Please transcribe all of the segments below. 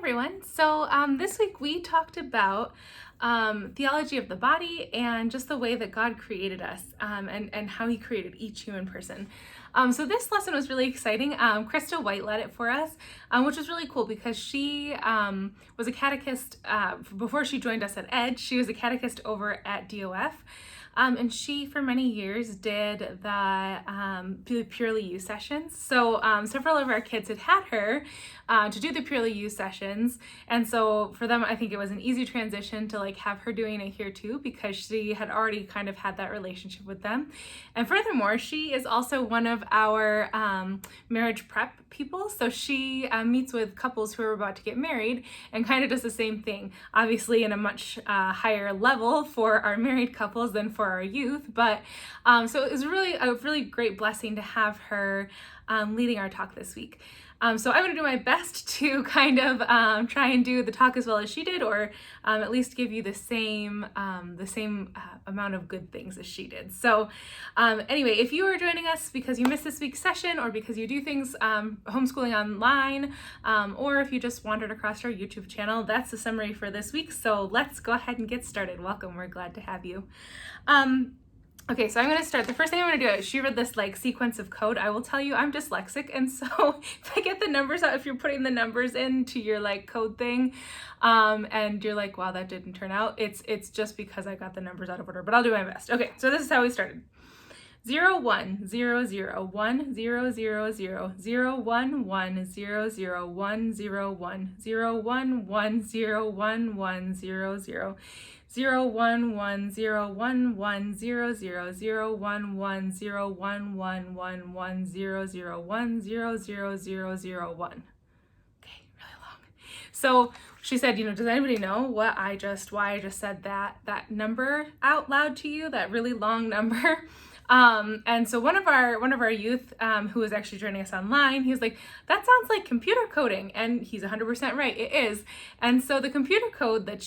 everyone. So this week we talked about theology of the body and just the way that God created us and how he created each human person. So this lesson was really exciting. Krista White led it for us, which was really cool because she was a catechist before she joined us at Edge. She was a catechist over at DOF. And she, for many years, did the Purely You sessions. So several of our kids had her to do the Purely You sessions. And so for them, I think it was an easy transition to have her doing it here too, because she had already kind of had that relationship with them. And furthermore, she is also one of our marriage prep people. So she meets with couples who are about to get married and kind of does the same thing, obviously in a much higher level for our married couples than for our youth. But so it was really a really great blessing to have her leading our talk this week. So I'm going to do my best to kind of try and do the talk as well as she did, or at least give you the same amount of good things as she did. So anyway, if you are joining us because you missed this week's session, or because you do things homeschooling online, or if you just wandered across our YouTube channel, that's the summary for this week. So let's go ahead and get started. Welcome. We're glad to have you. Okay, so I'm going to start. The first thing I'm going to do is she read this sequence of code. I will tell you I'm dyslexic, and so if I get the numbers out, if you're putting the numbers into your code thing, and you're like, wow, that didn't turn out, it's just because I got the numbers out of order, but I'll do my best. Okay, so this is how we started. 0 1 0 0 1 0 0 0 0 1 1 0 0 1 0 1 0 1 1 0 1 1 0 0 0 1 1 0 1 1 0 0 0 1 1 0 1 1 1 1 0 0 1 0 0 0 0 1. Okay, really long. So she said, does anybody know why I just said that number out loud to you, that really long number? And so one of our youth, who was actually joining us online, he was like, that sounds like computer coding. And he's 100% right. It is. And so the computer code that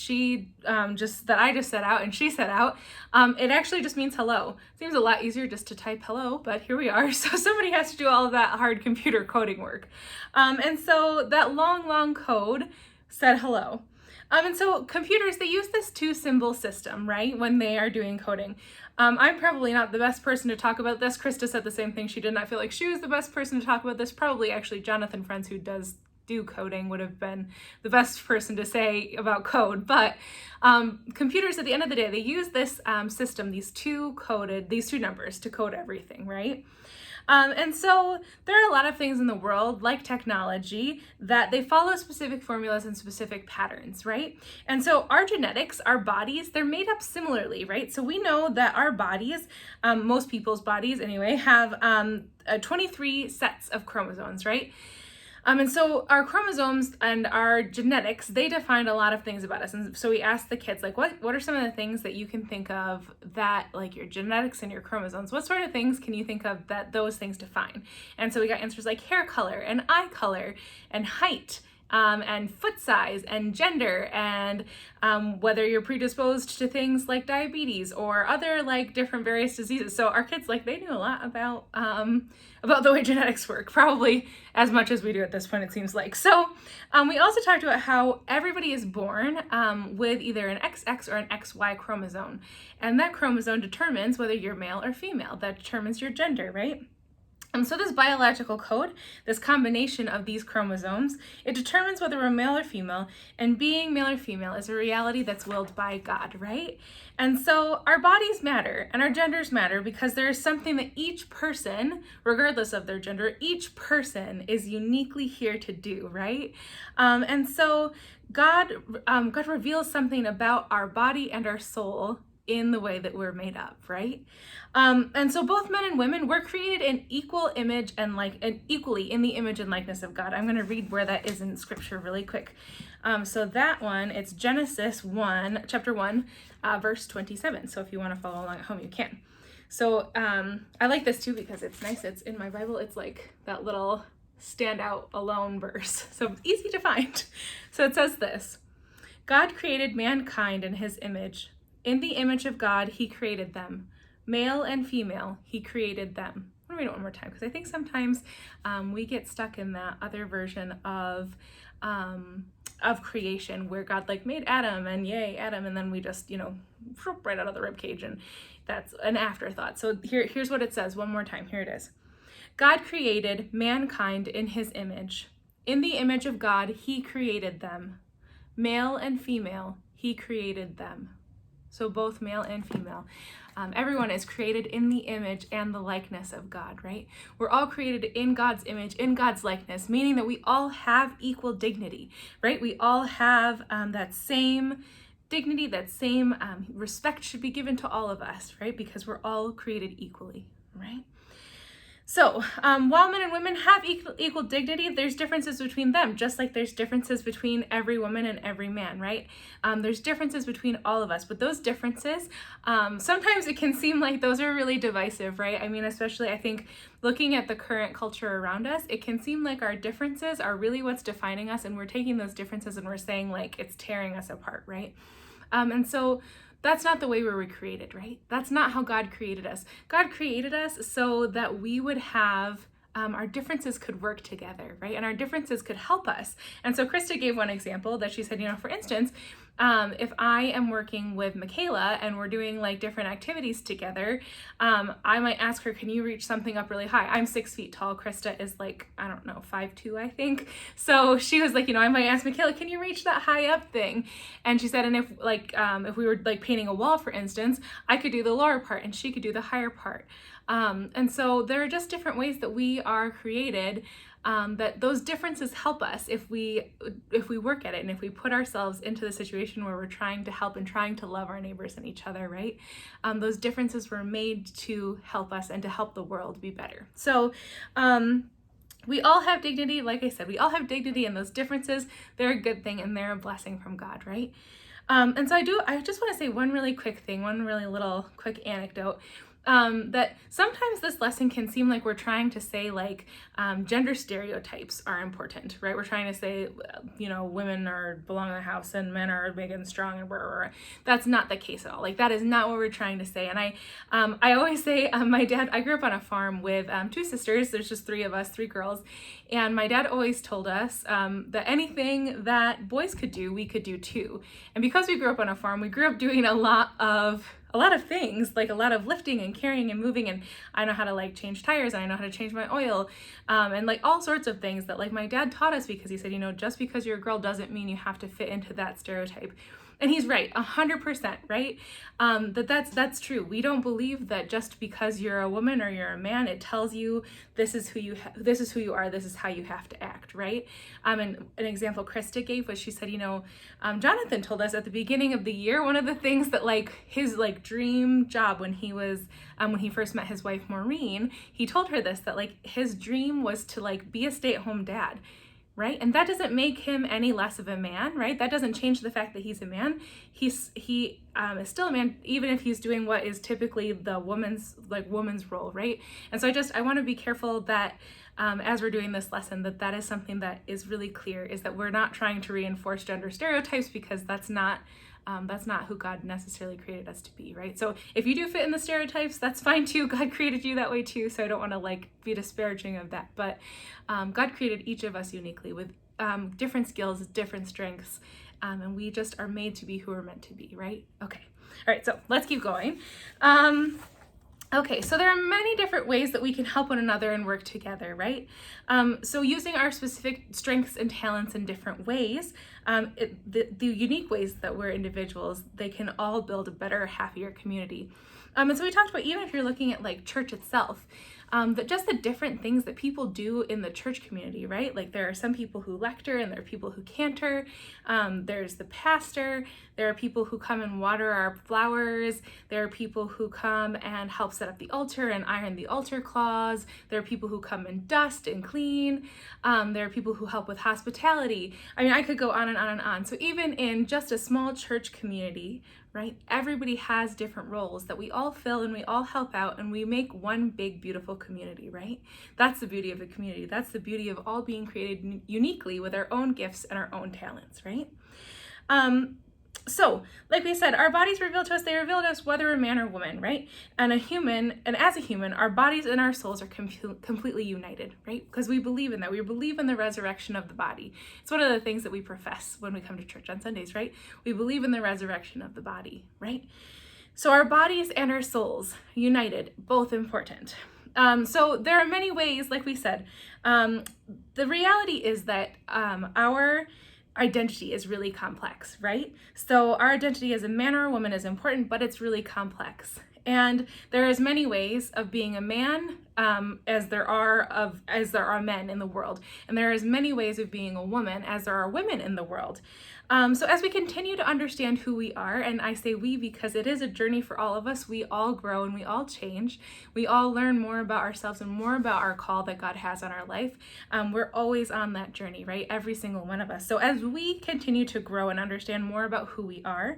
I just set out and she set out, it actually just means hello. Seems a lot easier just to type hello, but here we are. So somebody has to do all of that hard computer coding work. And so that long code said hello. And so computers, they use this two symbol system, right, when they are doing coding. I'm probably not the best person to talk about this. Krista said the same thing. She did not feel like she was the best person to talk about this. Probably actually Jonathan Friends, who does do coding, would have been the best person to say about code. But computers, at the end of the day, they use this system, these two numbers to code everything, right? And so there are a lot of things in the world, like technology, that they follow specific formulas and specific patterns, right? And so our genetics, our bodies, they're made up similarly, right? So we know that our bodies, most people's bodies anyway, have 23 sets of chromosomes, right? And so our chromosomes and our genetics, they define a lot of things about us. And so we asked the kids, what are some of the things that you can think of that, your genetics and your chromosomes, what sort of things can you think of that those things define? And so we got answers like hair color and eye color and height, and foot size and gender, and whether you're predisposed to things like diabetes or other different various diseases. So our kids, they knew a lot about the way genetics work, probably as much as we do at this point, it seems like. So we also talked about how everybody is born with either an XX or an XY chromosome, and that chromosome determines whether you're male or female. That determines your gender, right? So this biological code, this combination of these chromosomes, it determines whether we're male or female, and being male or female is a reality that's willed by God, right? And so our bodies matter and our genders matter because there is something that each person, regardless of their gender, each person is uniquely here to do, right? And so God reveals something about our body and our soul in the way that we're made up, right? And so both men and women were created in equal image and equally in the image and likeness of God. I'm going to read where that is in scripture really quick. So that one, it's Genesis 1, chapter 1, verse 27. So if you want to follow along at home, you can. So I like this too because it's nice. It's in my Bible. It's that little standout alone verse. So it's easy to find. So it says this: God created mankind in his image. In the image of God, he created them. Male and female, he created them. What to read it one more time because I think sometimes we get stuck in that other version of creation where God like made Adam and yay, Adam, and then we just, right out of the rib cage, and that's an afterthought. So here's what it says one more time. Here it is. God created mankind in his image. In the image of God, he created them. Male and female, he created them. So both male and female. Everyone is created in the image and the likeness of God, right? We're all created in God's image, in God's likeness, meaning that we all have equal dignity, right? We all have that same dignity, that same respect should be given to all of us, right? Because we're all created equally, right? So while men and women have equal dignity, there's differences between them, just like there's differences between every woman and every man, right? There's differences between all of us, but those differences, sometimes it can seem like those are really divisive, right? I mean, especially I think looking at the current culture around us, it can seem like our differences are really what's defining us, and we're taking those differences and we're saying like it's tearing us apart, right? And so that's not the way we were created, right? That's not how God created us. God created us so that we would have, our differences could work together, right? And our differences could help us. And so Krista gave one example that she said, for instance, if I am working with Michaela and we're doing like different activities together, I might ask her, can you reach something up really high? I'm 6 feet tall. Krista is like, I don't know, 5'2", I think. So she was like, I might ask Michaela, can you reach that high up thing? And she said, and if we were like painting a wall, for instance, I could do the lower part and she could do the higher part. And so there are just different ways that we are created, that those differences help us if we work at it and if we put ourselves into the situation where we're trying to help and trying to love our neighbors and each other, right? Those differences were made to help us and to help the world be better. So we all have dignity. Like I said, we all have dignity, and those differences, they're a good thing and they're a blessing from God, right? And so I just want to say one really quick thing, one really little quick anecdote. That sometimes this lesson can seem like we're trying to say like gender stereotypes are important, right? We're trying to say, women belong in the house and men are big and strong and blah, blah, blah. That's not the case at all. Like that is not what we're trying to say. And I always say, my dad, I grew up on a farm with 2 sisters. There's just 3 of us, 3 girls. And my dad always told us that anything that boys could do, we could do too. And because we grew up on a farm, we grew up doing a lot of things, like a lot of lifting and carrying and moving, and I know how to like change tires, and I know how to change my oil, and like all sorts of things that like my dad taught us, because he said, just because you're a girl doesn't mean you have to fit into that stereotype. And he's right, 100%, right? That's true. We don't believe that just because you're a woman or you're a man, it tells you this is who you are, this is how you have to act, right? And an example Krista gave was, she said, Jonathan told us at the beginning of the year, one of the things that like his like dream job when he was when he first met his wife Maureen, he told her this, that like his dream was to like be a stay-at-home dad. Right? And that doesn't make him any less of a man, right? That doesn't change the fact that he's a man. He is still a man, even if he's doing what is typically the woman's role, right? And so I want to be careful that as we're doing this lesson, that is something that is really clear, is that we're not trying to reinforce gender stereotypes, because that's not who God necessarily created us to be, right? So if you do fit in the stereotypes, that's fine too. God created you that way too, so I don't want to like be disparaging of that. But God created each of us uniquely with different skills, different strengths, and we just are made to be who we're meant to be, right? Okay. All right, so let's keep going. Okay, so there are many different ways that we can help one another and work together, right? So using our specific strengths and talents in different ways, the unique ways that we're individuals, they can all build a better, happier community. And so we talked about, even if you're looking at like church itself, that just the different things that people do in the church community, right? Like there are some people who lecture and there are people who cantor. There's the pastor. There are people who come and water our flowers. There are people who come and help set up the altar and iron the altar cloths. There are people who come and dust and clean. There are people who help with hospitality. I mean, I could go on and on and on. So even in just a small church community, right, everybody has different roles that we all fill and we all help out, and we make one big, beautiful community, right? That's the beauty of a community. That's the beauty of all being created uniquely with our own gifts and our own talents, right? So, like we said, our bodies reveal to us, they reveal to us whether we're man or woman, right? And as a human, our bodies and our souls are completely united, right? Because we believe in that. We believe in the resurrection of the body. It's one of the things that we profess when we come to church on Sundays, right? We believe in the resurrection of the body, right? So our bodies and our souls united, both important. So there are many ways, like we said. The reality is that our identity is really complex, right? So our identity as a man or a woman is important, but it's really complex. And there is many ways of being a man as there are men in the world. And there is many ways of being a woman as there are women in the world. So as we continue to understand who we are, and I say we because it is a journey for all of us, we all grow and we all change. We all learn more about ourselves and more about our call that God has on our life. We're always on that journey, right? Every single one of us. So as we continue to grow and understand more about who we are,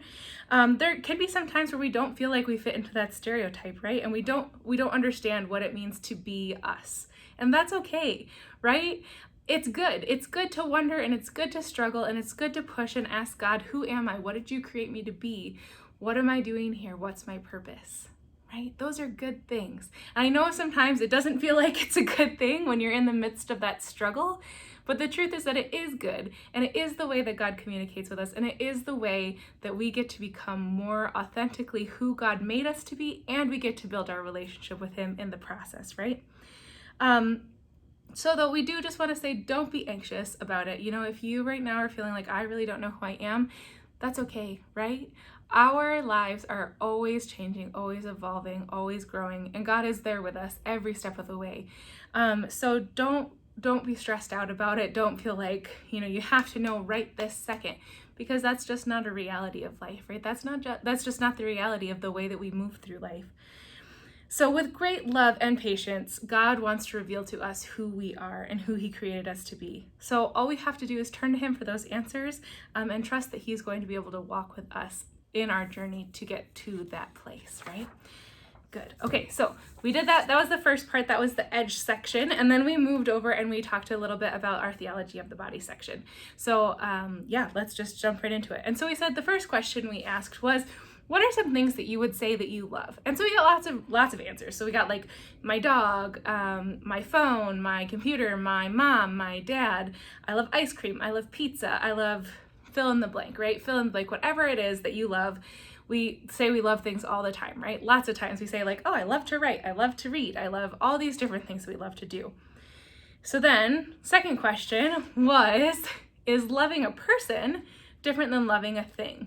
there can be some times where we don't feel like we fit into that stereotype, right? And we don't understand what it means to be us. And that's okay, right? It's good. It's good to wonder, and it's good to struggle, and it's good to push and ask God, who am I? What did you create me to be? What am I doing here? What's my purpose? Right? Those are good things. And I know sometimes it doesn't feel like it's a good thing when you're in the midst of that struggle, but the truth is that it is good, and it is the way that God communicates with us, and it is the way that we get to become more authentically who God made us to be, and we get to build our relationship with Him in the process, right? So though we do just want to say, don't be anxious about it. You know, if you right now are feeling like, I really don't know who I am, that's okay, right? Our lives are always changing, always evolving, always growing, and God is there with us every step of the way. So don't be stressed out about it. Don't feel like, you have to know right this second, because that's just not a reality of life, right? That's just not the reality of the way that we move through life. So with great love and patience, God wants to reveal to us who we are and who He created us to be. So all we have to do is turn to Him for those answers and trust that He's going to be able to walk with us in our journey to get to that place, right? Good. Okay, so we did that. That was the first part. That was the edge section. And then we moved over and we talked a little bit about our theology of the body section. So let's just jump right into it. And so we said the first question we asked was, what are some things that you would say that you love? And so we got lots of answers. So we got like my dog, my phone, my computer, my mom, my dad. I love ice cream. I love pizza. I love fill in the blank, right? Fill in the blank, whatever it is that you love. We say we love things all the time, right? Lots of times we say like, oh, I love to write. I love to read. I love all these different things we love to do. So then second question was, is loving a person different than loving a thing?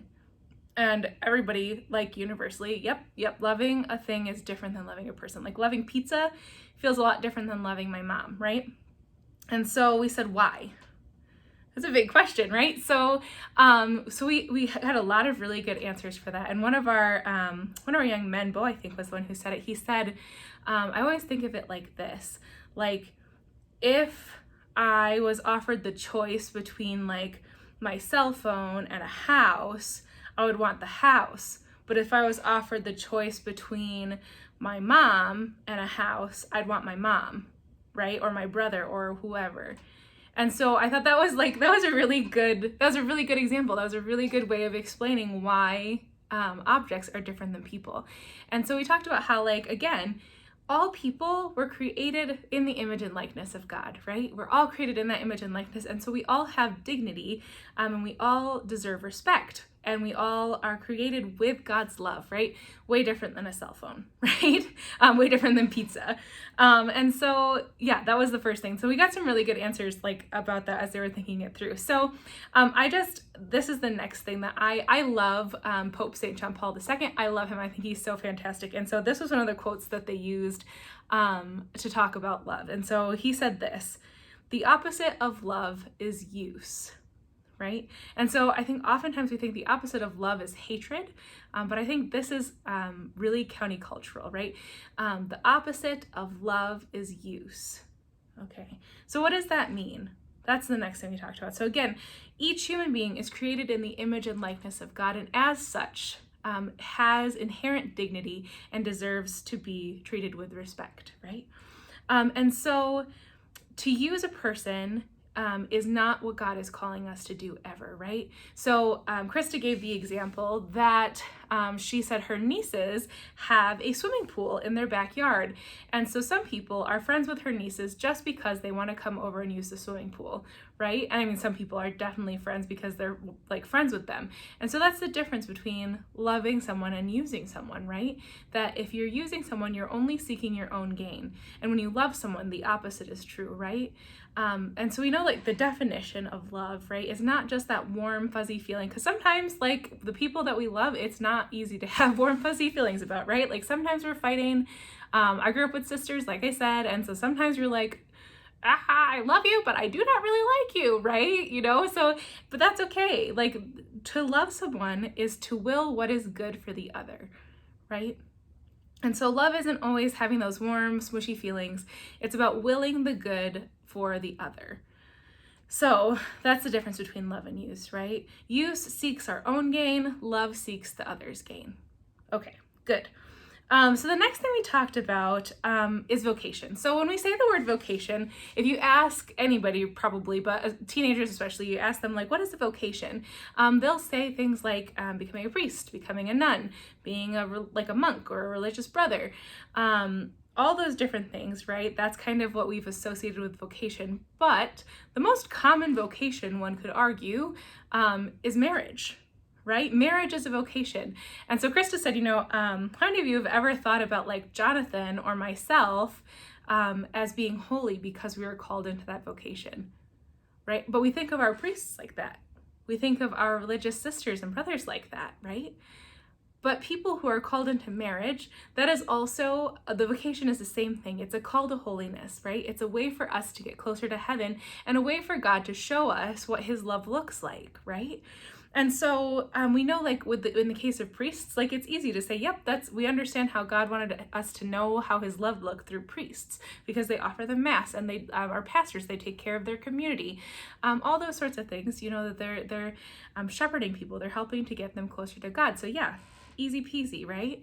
And everybody, like universally, yep, loving a thing is different than loving a person. Like loving pizza feels a lot different than loving my mom, right? And so we said, why? That's a big question, right? So we had a lot of really good answers for that. And one of our young men, Bo, I think was the one who said it. He said, I always think of it like this, like if I was offered the choice between like my cell phone and a house, I would want the house. But if I was offered the choice between my mom and a house, I'd want my mom, right? Or my brother or whoever. And so I thought that was a really good example. That was a really good way of explaining why objects are different than people. And so we talked about how, like, again, all people were created in the image and likeness of God, right? We're all created in that image and likeness. And so we all have dignity and we all deserve respect. And we all are created with God's love, right? Way different than a cell phone, right? Way different than pizza. And so, that was the first thing. So we got some really good answers like about that as they were thinking it through. So this is the next thing that I love Pope St. John Paul II. I love him. I think he's so fantastic. And so this was one of the quotes that they used to talk about love. And so he said this: the opposite of love is use. Right? And so I think oftentimes we think the opposite of love is hatred, but I think this is really countercultural, right? The opposite of love is use. Okay, so what does that mean? That's the next thing we talked about. So again, each human being is created in the image and likeness of God, and as such has inherent dignity and deserves to be treated with respect, right? And so to use a person is not what God is calling us to do ever, right? So Krista gave the example that she said her nieces have a swimming pool in their backyard. And so some people are friends with her nieces just because they want to come over and use the swimming pool, right? And I mean, some people are definitely friends because they're like friends with them. And so that's the difference between loving someone and using someone, right? That if you're using someone, you're only seeking your own gain. And when you love someone, the opposite is true, right? And so we know like the definition of love, right, is not just that warm, fuzzy feeling. Because sometimes like the people that we love, it's not easy to have warm, fuzzy feelings about, right? Like sometimes we're fighting. I grew up with sisters, like I said. And so sometimes you're like, I love you, but I do not really like you, right? You know, so, but that's okay. Like to love someone is to will what is good for the other, right? And so love isn't always having those warm, smushy feelings. It's about willing the good for the other. So that's the difference between love and use, right? Use seeks our own gain, love seeks the other's gain. Okay, good. So the next thing we talked about is vocation. So when we say the word vocation, if you ask anybody probably, but teenagers especially, you ask them like, what is a vocation? They'll say things like becoming a priest, becoming a nun, being like a monk or a religious brother, all those different things, right? That's kind of what we've associated with vocation. But the most common vocation, one could argue, is marriage. Right? Marriage is a vocation. And so Krista said, how many of you have ever thought about like Jonathan or myself as being holy because we were called into that vocation, right? But we think of our priests like that. We think of our religious sisters and brothers like that, right? But people who are called into marriage, that is also, the vocation is the same thing. It's a call to holiness, right? It's a way for us to get closer to heaven and a way for God to show us what his love looks like, right? And so we know like in the case of priests, like it's easy to say, yep, we understand how God wanted us to know how his love looked through priests because they offer the mass and they are pastors, they take care of their community, all those sorts of things, that they're shepherding people, they're helping to get them closer to God. So yeah, easy peasy, right?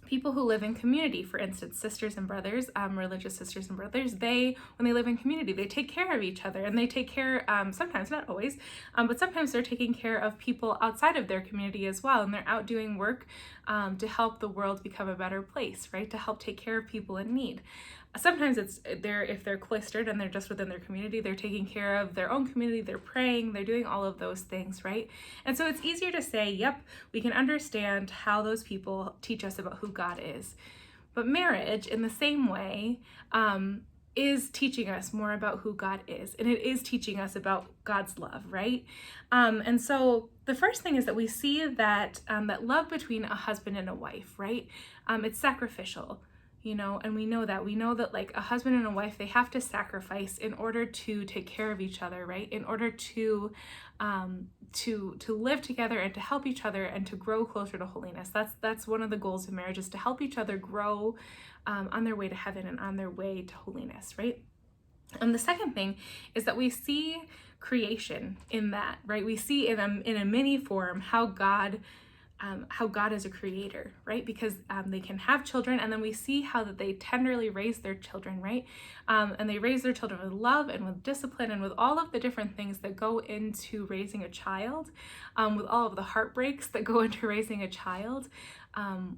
People who live in community, for instance, sisters and brothers, religious sisters and brothers, when they live in community, they take care of each other and they take care, sometimes, not always, but sometimes they're taking care of people outside of their community as well. And they're out doing work to help the world become a better place, right? To help take care of people in need. Sometimes if they're cloistered and they're just within their community, they're taking care of their own community, they're praying, they're doing all of those things, right? And so it's easier to say, yep, we can understand how those people teach us about who God is. But marriage, in the same way, is teaching us more about who God is, and it is teaching us about God's love, right? And so the first thing is that we see that that love between a husband and a wife, right? It's sacrificial. And we know that like a husband and a wife, they have to sacrifice in order to take care of each other, right? In order to live together and to help each other and to grow closer to holiness. That's one of the goals of marriage, is to help each other grow on their way to heaven and on their way to holiness, right? And the second thing is that we see creation in that, right? We see in a mini form how God is a creator, right? Because they can have children, and then we see how that they tenderly raise their children, right? And they raise their children with love and with discipline and with all of the different things that go into raising a child, with all of the heartbreaks that go into raising a child.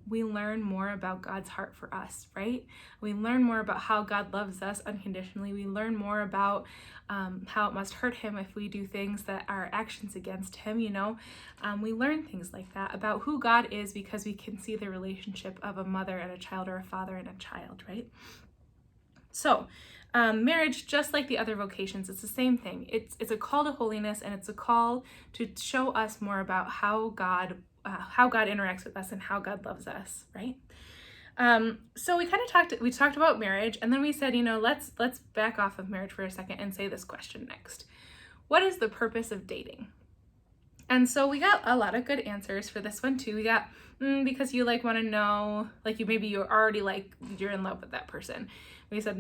We learn more about God's heart for us, right? We learn more about how God loves us unconditionally. We learn more about how it must hurt him if we do things that are actions against him, we learn things like that about who God is because we can see the relationship of a mother and a child, or a father and a child, right? So marriage, just like the other vocations, it's the same thing. It's a call to holiness, and it's a call to show us more about how God interacts with us and how God loves us, right? So we talked about marriage, and then we said, let's back off of marriage for a second and say this question next. What is the purpose of dating? And so we got a lot of good answers for this one too. We got, because you want to know, you're already you're in love with that person. We said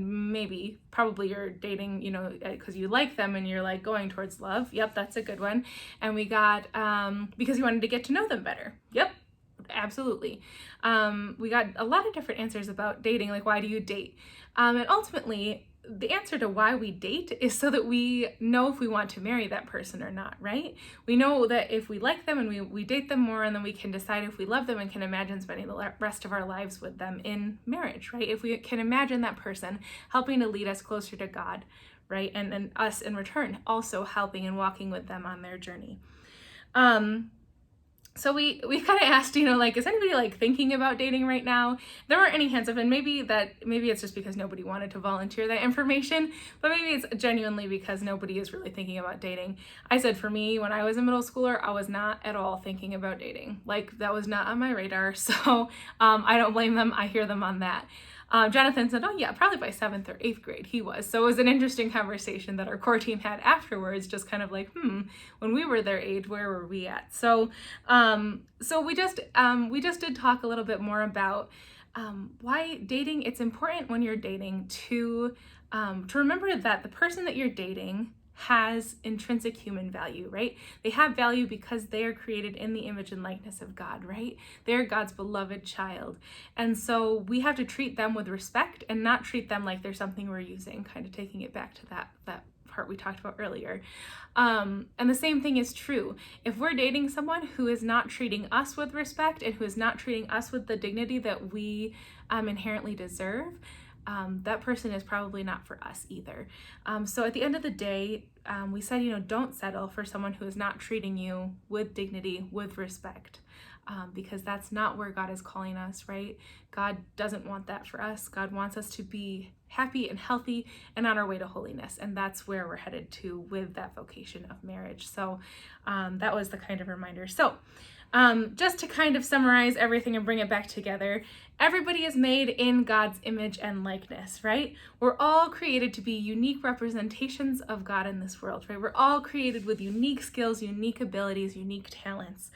probably you're dating, because you like them and you're going towards love. Yep, that's a good one. And we got, because you wanted to get to know them better. Yep, absolutely. We got a lot of different answers about dating, why do you date? And ultimately, the answer to why we date is so that we know if we want to marry that person or not, right? We know that if we like them and we date them more, and then we can decide if we love them and can imagine spending the rest of our lives with them in marriage, right? If we can imagine that person helping to lead us closer to God, right? And us in return also helping and walking with them on their journey. So we kind of asked, like, is anybody like thinking about dating right now? There weren't any hands up, and maybe it's just because nobody wanted to volunteer that information, but maybe it's genuinely because nobody is really thinking about dating. I said for me, when I was a middle schooler, I was not at all thinking about dating. Like, that was not on my radar. So I don't blame them. I hear them on that. Jonathan said, oh yeah, probably by 7th or 8th grade he was. So it was an interesting conversation that our core team had afterwards, just kind of like, when we were their age, where were we at? So we just did talk a little bit more about why dating. It's important when you're dating to remember that the person that you're dating has intrinsic human value, right? They have value because they are created in the image and likeness of God, right? They're God's beloved child. And so we have to treat them with respect and not treat them like they're something we're using, kind of taking it back to that part we talked about earlier. And the same thing is true. If we're dating someone who is not treating us with respect and who is not treating us with the dignity that we inherently deserve, that person is probably not for us either. So at the end of the day, we said, don't settle for someone who is not treating you with dignity, with respect, because that's not where God is calling us, right? God doesn't want that for us. God wants us to be happy and healthy and on our way to holiness. And that's where we're headed to with that vocation of marriage. So that was the kind of reminder. So just to kind of summarize everything and bring it back together, everybody is made in God's image and likeness, right? We're all created to be unique representations of God in this world, right? We're all created with unique skills, unique abilities, unique talents.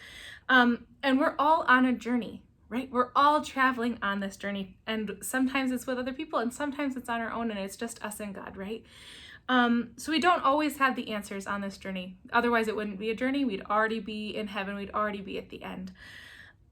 And we're all on a journey, right? We're all traveling on this journey, and sometimes it's with other people and sometimes it's on our own, and it's just us and God, right? So we don't always have the answers on this journey. Otherwise it wouldn't be a journey. We'd already be in heaven. We'd already be at the end.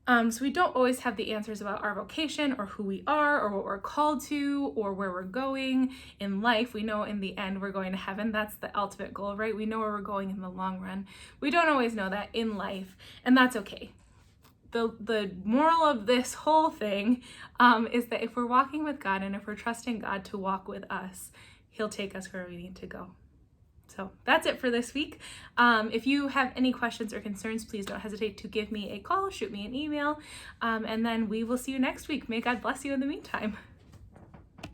So we don't always have the answers about our vocation or who we are or what we're called to or where we're going in life. We know in the end we're going to heaven. That's the ultimate goal, right? We know where we're going in the long run. We don't always know that in life, and that's okay. The moral of this whole thing is that if we're walking with God and if we're trusting God to walk with us, He'll take us where we need to go. So that's it for this week. If you have any questions or concerns, please don't hesitate to give me a call, shoot me an email, and then we will see you next week. May God bless you in the meantime.